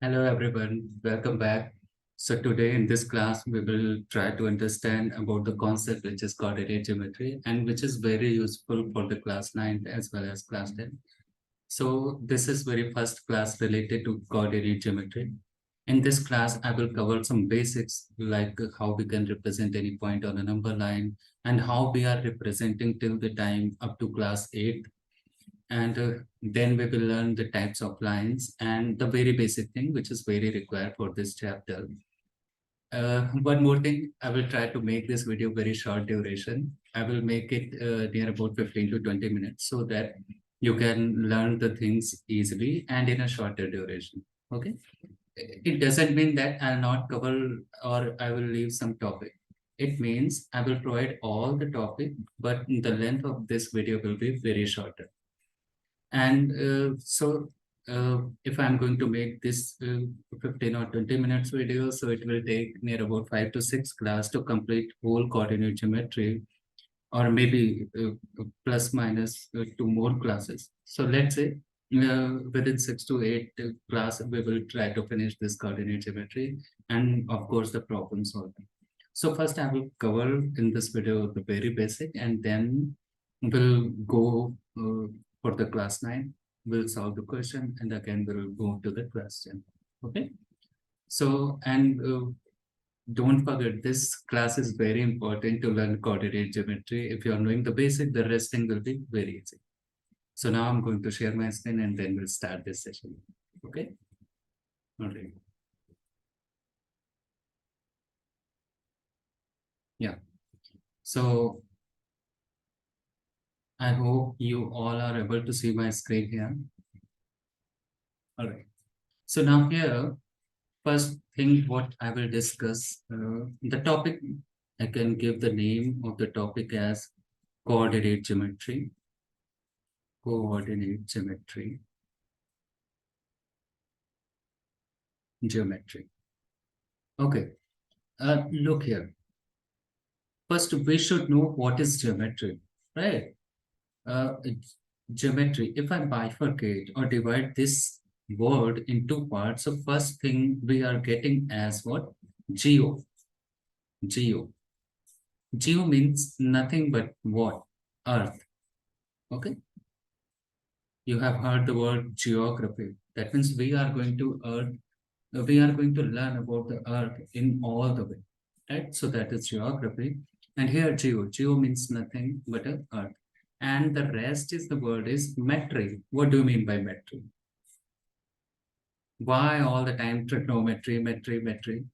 Hello everyone, welcome back. So today in this class, we will try to understand about the concept which is coordinate geometry and which is very useful for the class 9 as well as class 10. So this is very first class related to coordinate geometry. In this class, I will cover some basics like how we can represent any point on a number line and how we are representing till the time up to class 8, and then we will learn the types of lines and the very basic thing which is very required for this chapter. One more thing, I will try to make this video very short duration. I will make it near about 15 to 20 minutes so that you can learn the things easily and in a shorter duration. Okay. It doesn't mean that I'll not cover or I will leave some topic. It means I will provide all the topic, but the length of this video will be very shorter. And if I'm going to make this 15 or 20 minutes video, so it will take near about 5 to 6 class to complete whole coordinate geometry, or maybe plus minus 2 more classes. So let's say within 6 to 8 class, we will try to finish this coordinate geometry and of course the problem solving. So first I will cover in this video the very basic, and then we'll go for the class 9. We'll solve the question and again we'll go to the question. Okay. So, and don't forget, this class is very important to learn coordinate geometry. If you are knowing the basic, the rest thing will be very easy. So now I'm going to share my screen and then we'll start this session. Okay. All right. Yeah. So I hope you all are able to see my screen here. All right. So now here, first thing what I will discuss, the topic, I can give the name of the topic as coordinate geometry. Coordinate geometry. Geometry. Okay. Look here. First, we should know what is geometry, right? Geometry. If I bifurcate or divide this word into parts, so first thing we are getting as what? Geo. Geo. Geo means nothing but what? Earth. Okay. You have heard the word geography. That means we are going to earth. We are going to learn about the earth in all the way, right? So that is geography. And here geo. Geo means nothing but a earth. And the rest is the word is metry. What do you mean by metry? Why all the time trigonometry, metry,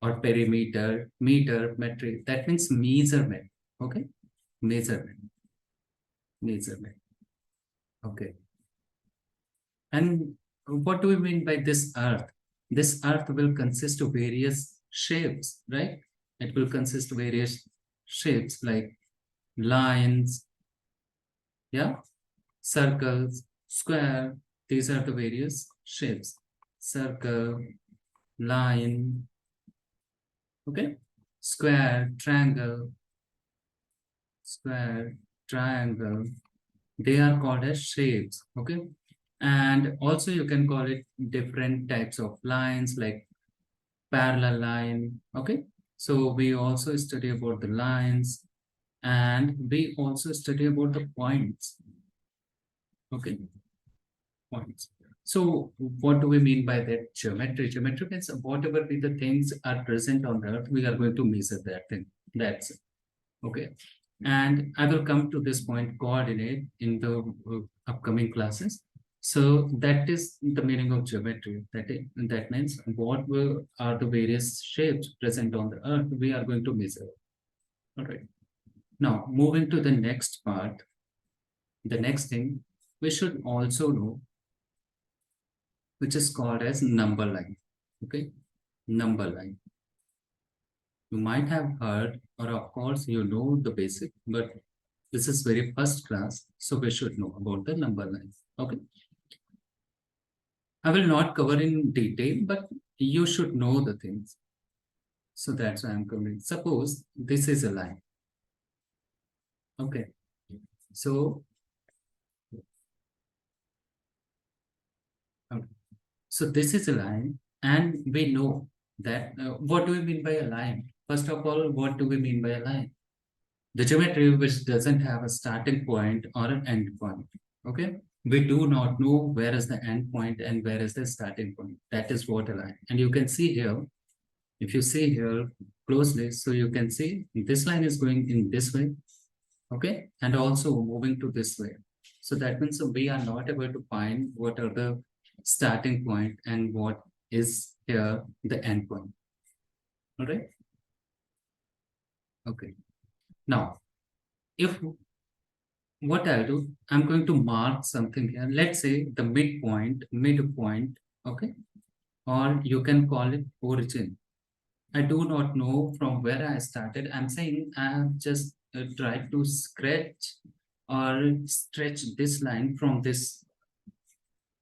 or perimeter, meter, metry? That means measurement. Okay, measurement, measurement. Okay, and what do we mean by this earth? This earth will consist of various shapes, right? It will consist of various shapes like lines, yeah, circles, square. These are the various shapes. Circle, line, okay, square, triangle, square, triangle. They are called as shapes, okay. And also you can call it different types of lines like parallel line, okay. So we also study about the lines, and we also study about the points, okay, points. So what do we mean by that geometry? Geometry means whatever be the things are present on the earth, we are going to measure that thing. That's it. Okay. And I will come to this point coordinate in the upcoming classes. So that is the meaning of geometry. That means are the various shapes present on the earth, we are going to measure. All right. Now, moving to the next part, the next thing we should also know, which is called as number line. Okay. Number line. You might have heard, or of course, you know the basic, but this is very first class, so we should know about the number line. Okay. I will not cover in detail, but you should know the things. So that's why I'm covering. Suppose this is a line. Okay. So, okay. So this is a line, and we know that what do we mean by a line? First of all, what do we mean by a line? The geometry which doesn't have a starting point or an end point. Okay, we do not know where is the end point and where is the starting point. That is what a line. And you can see here, if you see here closely, so you can see this line is going in this way, okay, and also moving to this way. So that means we are not able to find what are the starting point and what is here the end point. All right. Okay. Now, if what I'll do, I'm going to mark something here. Let's say the midpoint, okay, or you can call it origin. I do not know from where I started. I'm saying I have just tried to scratch or stretch this line from this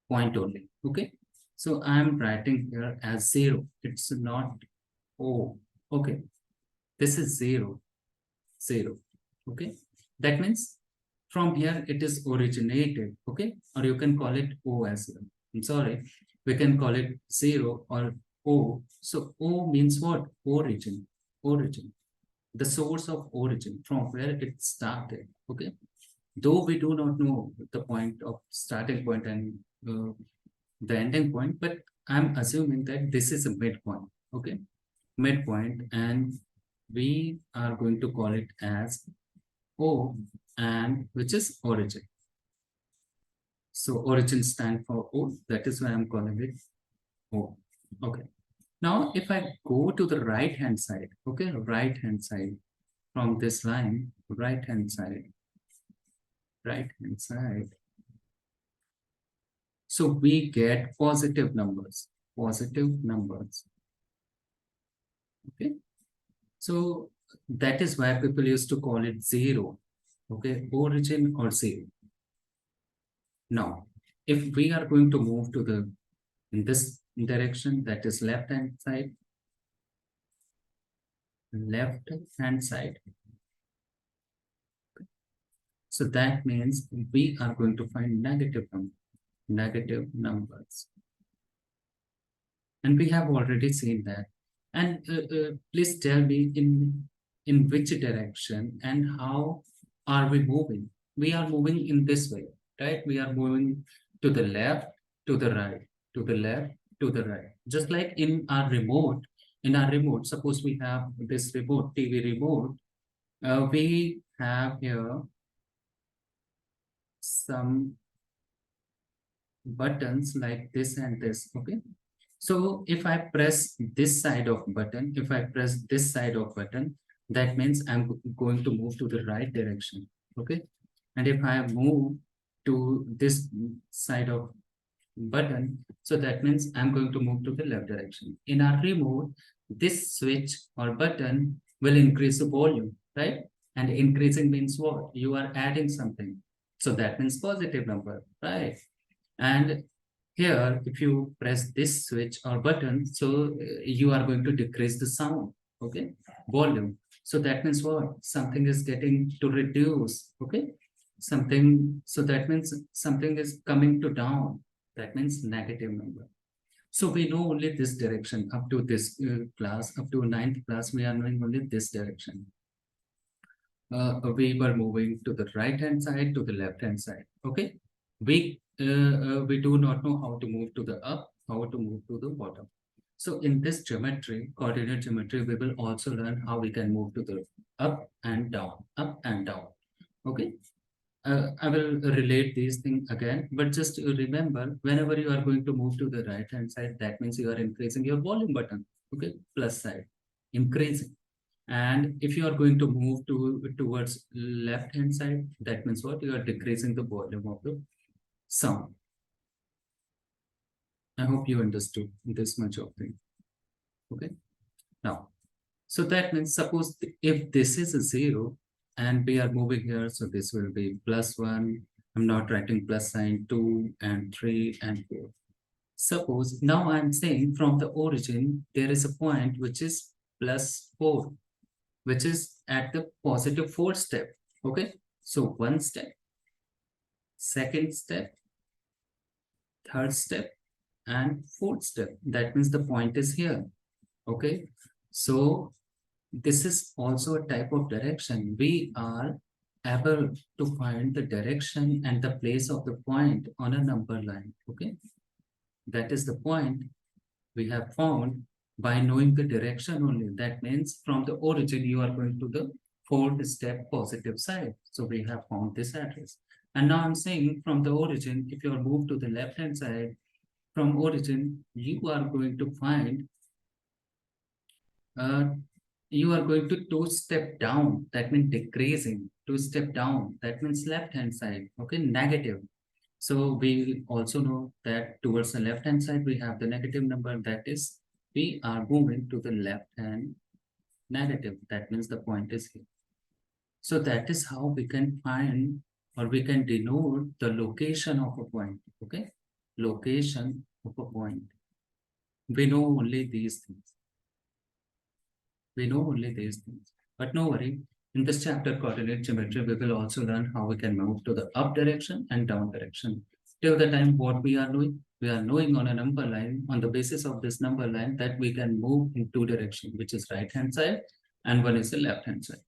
point only. Okay. So I'm writing here as 0. It's not O. Okay. This is 0, 0. Okay. That means from here it is originated. Okay. Or you can call it O as well. I'm sorry. We can call it 0 or O. So O means what? Origin. Origin. The source of origin from where it started. Okay. Though we do not know the point of starting point and uh, the ending point, but I'm assuming that this is a midpoint. Okay. Midpoint, and we are going to call it as O, and which is origin. So origin stand for O. That is why I'm calling it O. Okay. Now, if I go to the right hand side, okay, right hand side from this line, right hand side, right hand side. So we get positive numbers, positive numbers. Okay. So that is why people used to call it 0. Okay. Origin or 0. Now, if we are going to move to the in this direction, that is left hand side, left hand side. So that means we are going to find negative numbers. And we have already seen that. And please tell me in which direction and how are we moving? We are moving in this way, right? We are moving to the left, to the right, to the left, to the right. Just like in our remote, suppose we have this remote, TV remote, we have here some buttons like this and this, okay? So if I press this side of button, if I press this side of button, that means I'm going to move to the right direction, okay? And if I move to this side of button, so that means I'm going to move to the left direction. In our remote, this switch or button will increase the volume, right? And increasing means what? You are adding something. So that means positive number, right? And here, if you press this switch or button, so you are going to decrease the sound, okay, volume. So that means what? Something is getting to reduce, okay, something. So that means something is coming to down. That means negative number. So we know only this direction up to this class, up to ninth class, we are knowing only this direction. We were moving to the right hand side to the left hand side. Okay, we do not know how to move to the up, how to move to the bottom. So in this geometry, coordinate geometry, we will also learn how we can move to the up and down, up and down. Okay. I will relate these things again, but just remember, whenever you are going to move to the right hand side, that means you are increasing your volume button. Okay, plus side, increasing. And if you are going to move towards left hand side, that means what? You are decreasing the volume of the sound. I hope you understood this much of thing. Okay. Now, so that means suppose if this is a 0 and we are moving here, so this will be +1. I'm not writing plus sign, 2 and 3 and 4. Suppose now I'm saying from the origin, there is a point which is +4, which is at the positive 4 step. Okay. So one step, second step, third step, and fourth step. That means the point is here. Okay. So this is also a type of direction. We are able to find the direction and the place of the point on a number line. Okay. That is the point we have found by knowing the direction only. That means from the origin, you are going to the fourth step positive side. So we have found this address. And now I'm saying from the origin, if you are moved to the left hand side, from origin, you are going to find, uh, you are going to two step down. That means decreasing. Two step down. That means left hand side. Okay, negative. So we also know that towards the left hand side, we have the negative number. That is, we are moving to the left hand negative. That means the point is here. So that is how we can find or we can denote the location of a point. Okay, location of a point. We know only these things. We know only these things. But no worry, in this chapter coordinate geometry, we will also learn how we can move to the up direction and down direction. Till the time what we are knowing on a number line, on the basis of this number line, that we can move in two directions, which is right hand side and one is the left hand side.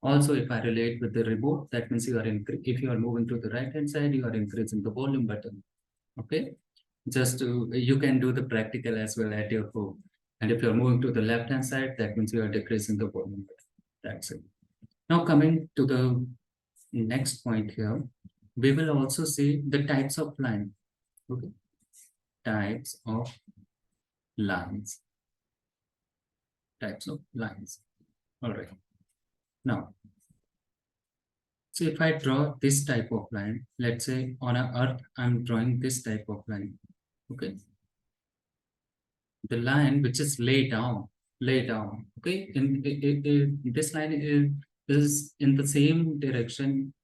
Also, if I relate with the remote, that means if you are moving to the right hand side, you are increasing the volume button. Okay, just to you can do the practical as well at your home. And if you're moving to the left hand side, that means you are decreasing the volume. That's it. Now coming to the next point here, we will also see the types of line. Okay, types of lines. Types of lines. All right. Now, so if I draw this type of line, let's say on a earth, I'm drawing this type of line. Okay, the line which is lay down. Okay, this line is in the same direction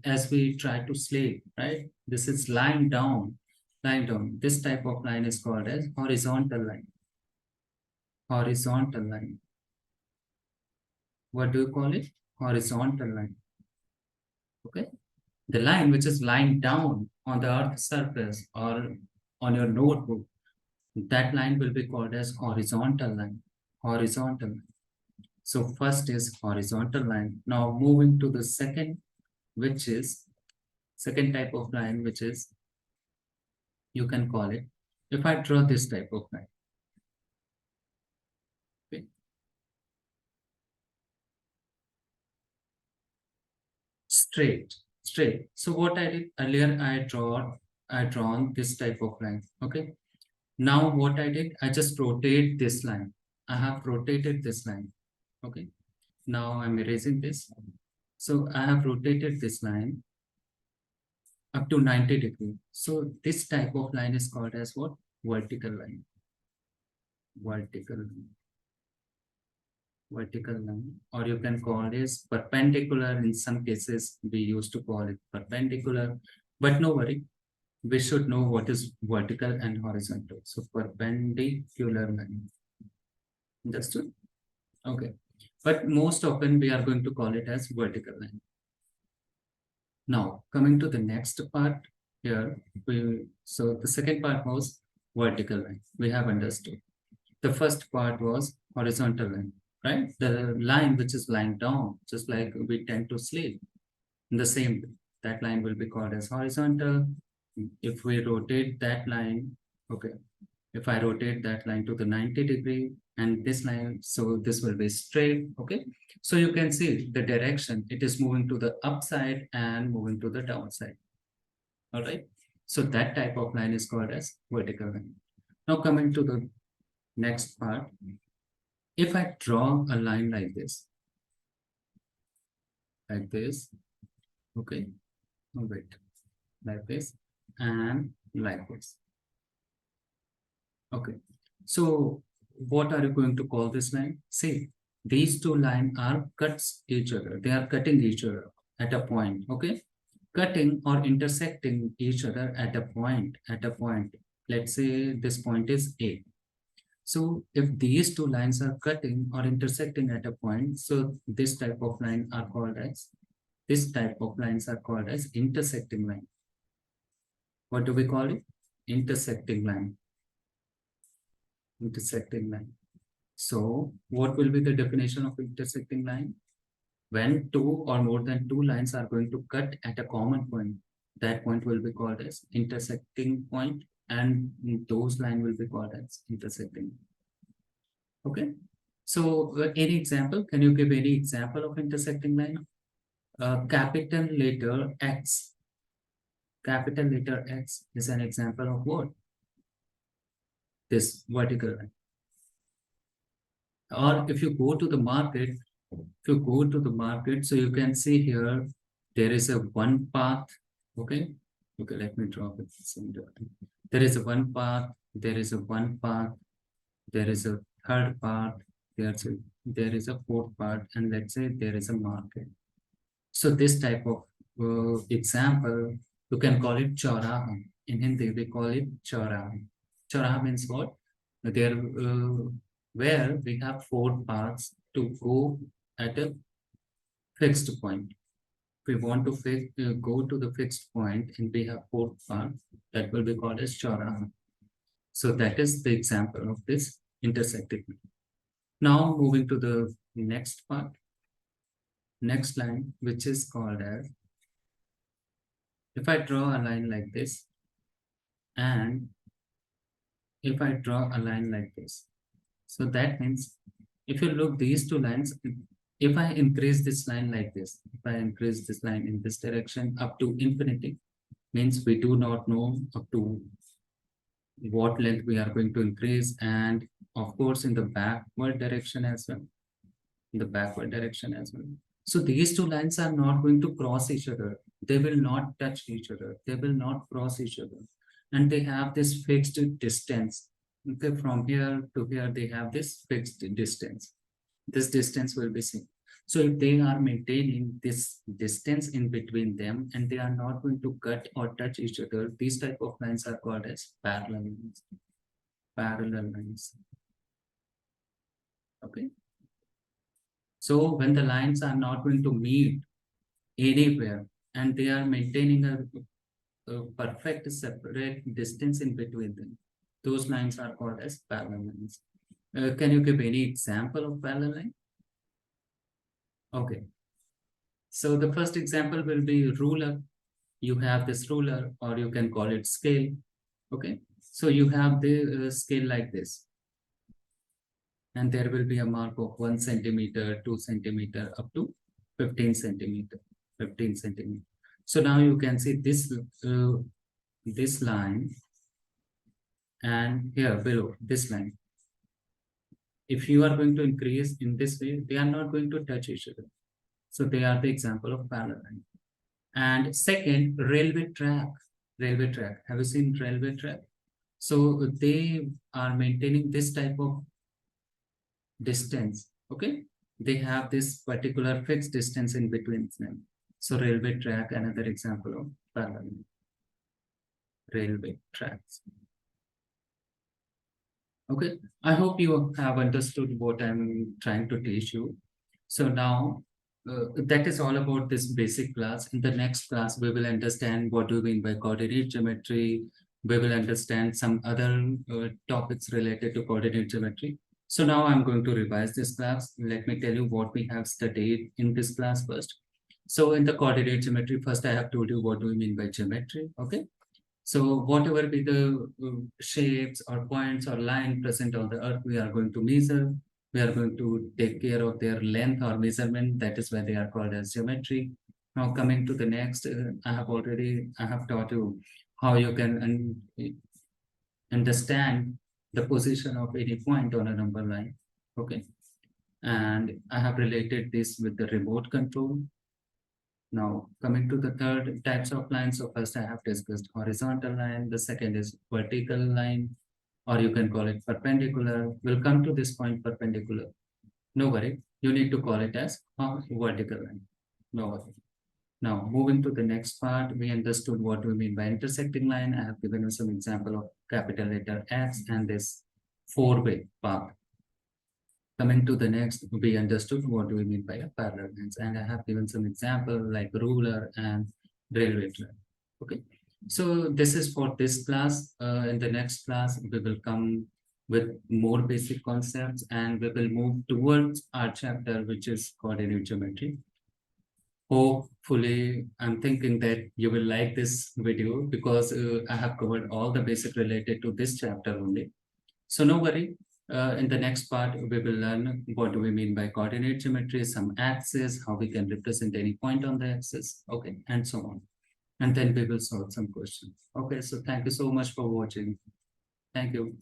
as we try to slay, right? This is lying down. This type of line is called as horizontal line. Horizontal line. What do you call it? Horizontal line. Okay, the line which is lying down on the earth surface or on your notebook, that line will be called as horizontal line. Horizontal line. So first is horizontal line. Now moving to the second, which is second type of line, which is, you can call it, if I draw this type of line, okay, straight. So what I did earlier, I drawn this type of line. Okay. Now what I did, I just rotate this line. I have rotated this line. Okay. Now I'm erasing this. So I have rotated this line up to 90 degrees. So this type of line is called as what? Vertical line. Vertical line. Vertical line. Or you can call this perpendicular. In some cases, we used to call it perpendicular. But no worry, we should know what is vertical and horizontal. So perpendicular line. Understood? Okay. But most often we are going to call it as vertical line. Now, coming to the next part here, so the second part was vertical line. We have understood. The first part was horizontal line, right? The line which is lying down, just like we tend to sleep. In the same way, that line will be called as horizontal. If we rotate that line, okay, if I rotate that line to the 90-degree and this line, so this will be straight, okay? So you can see the direction, it is moving to the upside and moving to the downside, all right? So that type of line is called as vertical line. Now coming to the next part, if I draw a line like this, okay, oh, wait, like this, and like this. Okay, so what are you going to call this line? See, these two lines are cuts each other. They are cutting each other at a point. Okay, cutting or intersecting each other at a point. Let's say this point is A. So if these two lines are cutting or intersecting at a point, so this type of line are called as intersecting line. What do we call it? Intersecting line. intersecting line. So what will be the definition of intersecting line? When two or more than two lines are going to cut at a common point, that point will be called as intersecting point, and those line will be called as intersecting. Okay. So any example? Can you give any example of intersecting line? Capital letter X. Capital letter X is an example of what? This vertical line. Or if you go to the market, so you can see here, there is a one path. Okay. Okay, let me draw it. There is a one path, there is a one path, there is a third path, there is a fourth part, and let's say there is a market. So this type of example, you can call it chauraha. In Hindi, we call it chauraha. Chauraha means what? There, where we have four paths to go at a fixed point. We want to go to the fixed point, and we have four paths that will be called as chauraha. So that is the example of this intersecting. Now moving to the next part, next line, which is called as, if I draw a line like this, and if I draw a line like this, so that means if you look these two lines, if I increase this line like this, if I increase this line in this direction up to infinity, means we do not know up to what length we are going to increase, and of course in the backward direction as well, in the backward direction as well. So these two lines are not going to cross each other. They will not touch each other. They will not cross each other. And they have this fixed distance. Okay, from here to here, they have this fixed distance. This distance will be seen. So if they are maintaining this distance in between them and they are not going to cut or touch each other, these type of lines are called as parallel lines. Parallel lines. Okay. So when the lines are not going to meet anywhere and they are maintaining a perfect separate distance in between them, those lines are called as parallel lines. Can you give any example of parallel line? Okay. So the first example will be ruler. You have this ruler, or you can call it scale. Okay. So you have the scale like this, and there will be a mark of 1 centimeter, 2 centimeter, up to 15 centimeter, 15 centimeter. So now you can see this line, and here below this line. If you are going to increase in this way, they are not going to touch each other. So they are the example of parallel line. And second, railway track. Railway track. Have you seen railway track? So they are maintaining this type of distance. Okay. They have this particular fixed distance in between them. So railway track, another example of parallel railway tracks. Okay, I hope you have understood what I'm trying to teach you. So now that is all about this basic class. In the next class, we will understand what do we mean by coordinate geometry. We will understand some other topics related to coordinate geometry. So now I'm going to revise this class. Let me tell you what we have studied in this class first. So in the coordinate geometry, first I have told you what do we mean by geometry. Okay. So whatever be the shapes or points or line present on the earth, we are going to measure. We are going to take care of their length or measurement. That is why they are called as geometry. Now coming to the next, I have taught you how you can understand the position of any point on a number line. Okay. And I have related this with the remote control. Now, coming to the third types of lines, so first I have discussed horizontal line, the second is vertical line, or you can call it perpendicular. We'll come to this point perpendicular. No worry, you need to call it as vertical line. No worry. Now, moving to the next part, we understood what we mean by intersecting line. I have given you some example of capital letter X and this four-way path. Coming to the next, we understood what do we mean by a parallel lines, and I have given some example like ruler and railway track. Okay, so this is for this class. In the next class, we will come with more basic concepts, and we will move towards our chapter, which is coordinate geometry. Hopefully, I'm thinking that you will like this video because I have covered all the basic related to this chapter only. So no worry. In the next part, we will learn what do we mean by coordinate geometry, some axes, how we can represent any point on the axis, okay, and so on. And then we will solve some questions. Okay, so thank you so much for watching. Thank you.